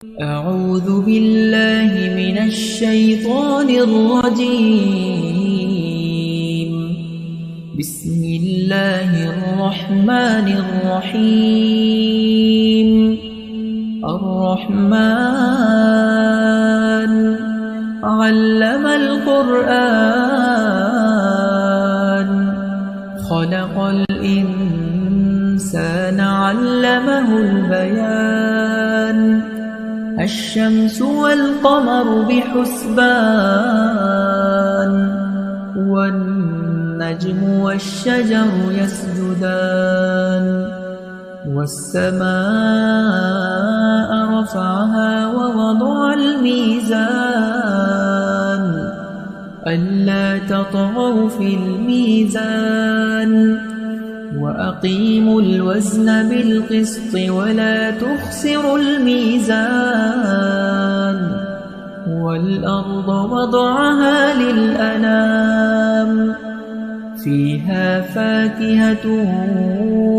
أعوذ بالله من الشيطان الرجيم. بسم الله الرحمن الرحيم. الرحمن علم القرآن خلق الإنسان علمه البيان الشمس والقمر بحسبان والنجم والشجر يسجدان والسماء رفعها ووضع الميزان ألا تطغوا في الميزان وأقيموا الوزن بالقسط ولا تخسروا الميزان والأرض وضعها للأنام فيها فاكهة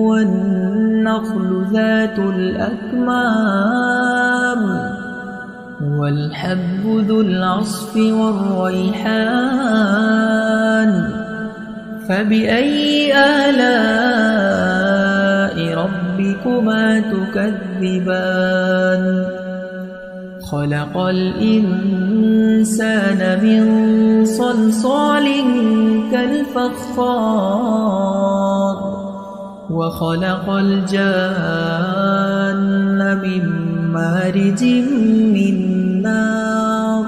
والنخل ذات الأكمام والحب ذو العصف والريحان فبأي آلاء ربكما تكذبان خلق الإنسان من صلصال كالفخار وخلق الجان من مارج من نار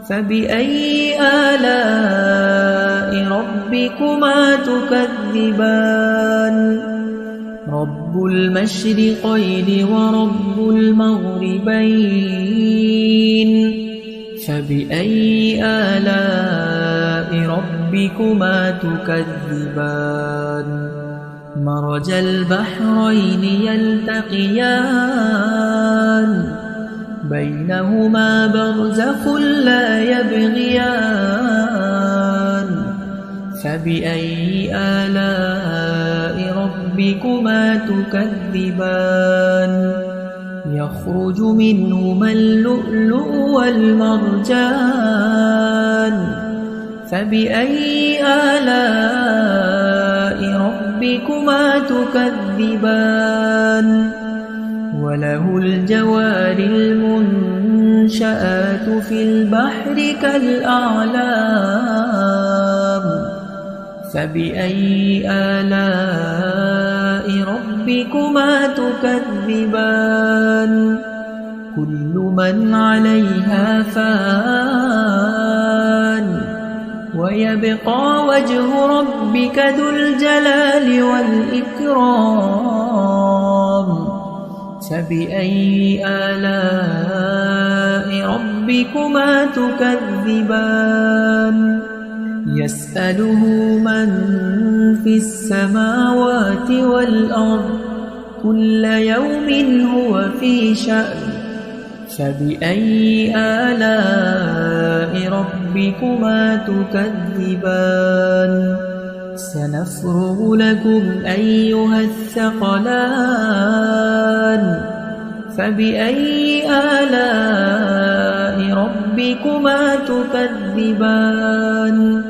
فبأي آلاء ربكما تكذبان رب المشرقين ورب المغربين فبأي آلاء ربكما تكذبان مرج البحرين يلتقيان بينهما برزخ لا يبغيان فبأي آلاء ربكما تكذبان يخرج منهما اللؤلؤ والمرجان فبأي آلاء ربكما تكذبان وله الجوار المنشآت في البحر كالأعلام فبأي آلاء ربكما تكذبان كل من عليها فان ويبقى وجه ربك ذو الجلال والإكرام فبأي آلاء ربكما تكذبان يسأله من في السماوات والأرض كل يوم هو في شأن فبأي آلاء ربكما تكذبان سنفرغ لكم أيها الثقلان فبأي آلاء ربكما تكذبان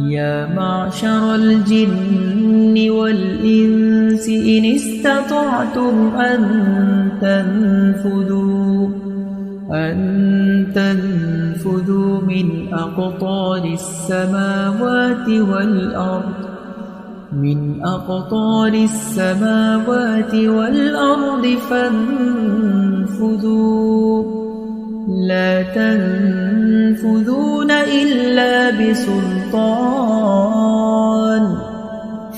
يا معشر الجن والإنس إن استطعتم أن تنفذوا من أقطار السماوات والأرض فانفذوا لا تنفذون إلا بسلطان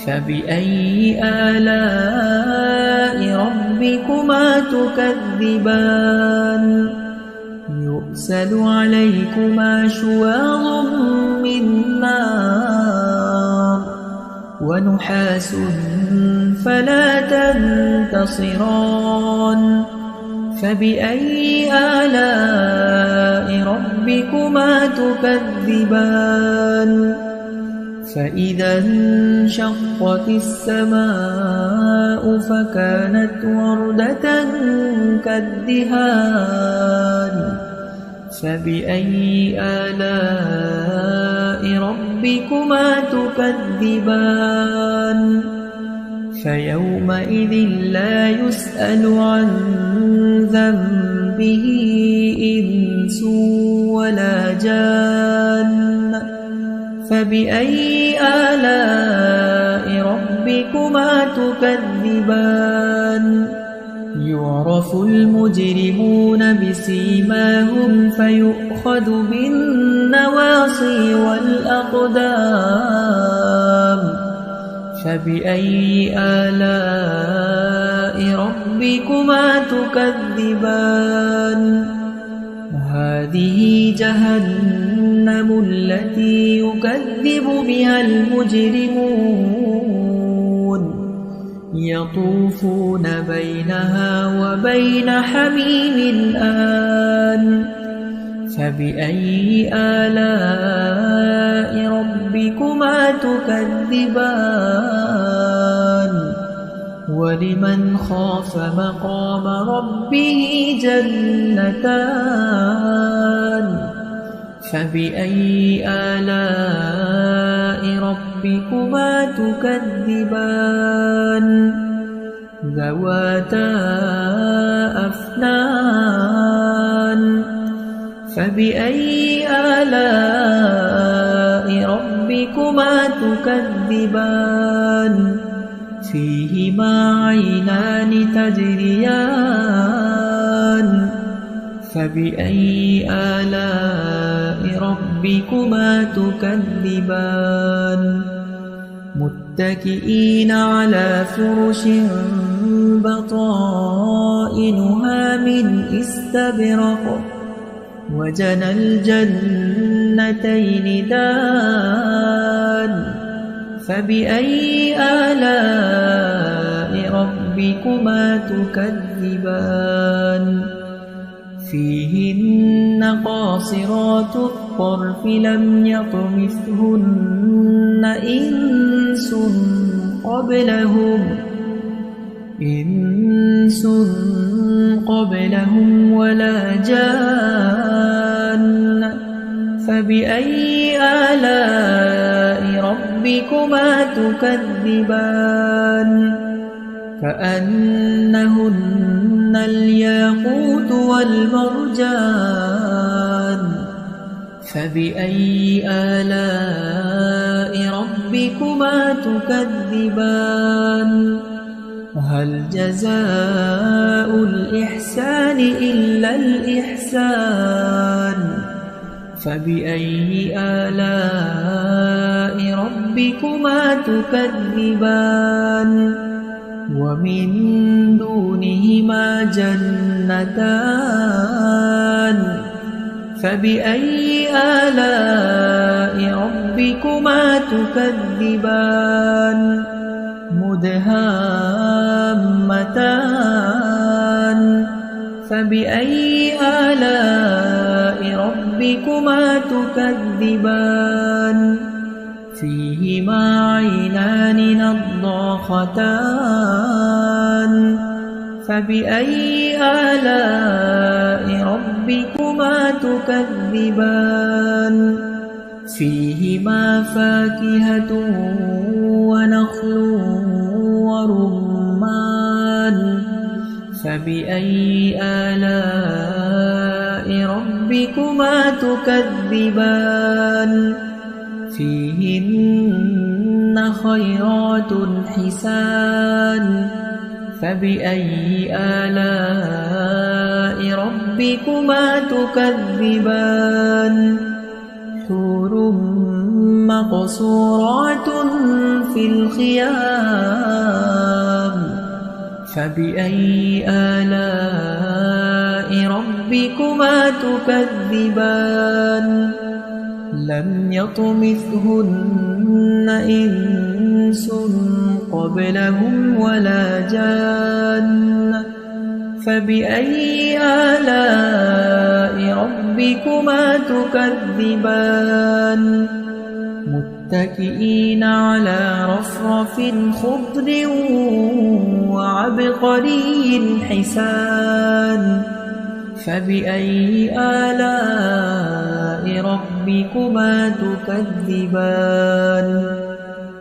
فبأي آلاء ربكما تكذبان يرسل عليكما شواظ من نار ونحاس فلا تنتصران فبأي آلاء ربكما تكذبان فإذا انشقت السماء فكانت وردة كالدهان فبأي آلاء ربكما تكذبان فيومئذ لا يسأل عن ذنبه إنس ولا جان فبأي آلاء ربكما تكذبان يعرف المجرمون بسيماهم فيؤخذ بالنواصي والأقدام فبأي آلاء ربكما تكذبان هذه جهنم التي يكذب بها المجرمون يطوفون بينها وبين حميم آن فبأي آلاء ربكما تكذبان ولمن خاف مقام ربه جنتان فبأي آلاء ربكما تكذبان ذواتا أفنان فبأي آلاء ربكما تكذبان فيهما عينان تجريان فبأي آلاء ربكما تكذبان متكئين على فرش بطائنها من استبرق وجنى الجنتين دان فبأي آلاء ربكما تكذبان فيهن قاصرات الطرف لم يطمثهن إنس قبلهم ولا جان فبأي آلاء ربكما تكذبان كأنهن الياقوت والمرجان فبأي آلاء ربكما تكذبان هل جزاء الإحسان إلا الإحسان فبأي آلاء ربكما تكذبان ومن دونهما جنتان فبأي آلاء ربكما تكذبان مدهامتان فبأي آلاء ربكما تكذبان فيهما عينان نضاختان فبأي آلاء ربكما تكذبان فيهما فاكهة ونخل ورمان فبأي آلاء ربكما تكذبان فيهن خيرات حسان فبأي آلاء ربكما تكذبان حور مقصورات في الخيام فبأي آلاء ربكما تكذبان لم يطمثهن إنس قبلهم ولا جان فبأي آلاء ربكما تكذبان متكئين على رفرف خضر وعبقري حسان فبأي آلاء ربكما تكذبان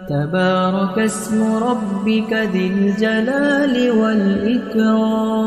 تبارك اسم ربك ذي الجلال والإكرام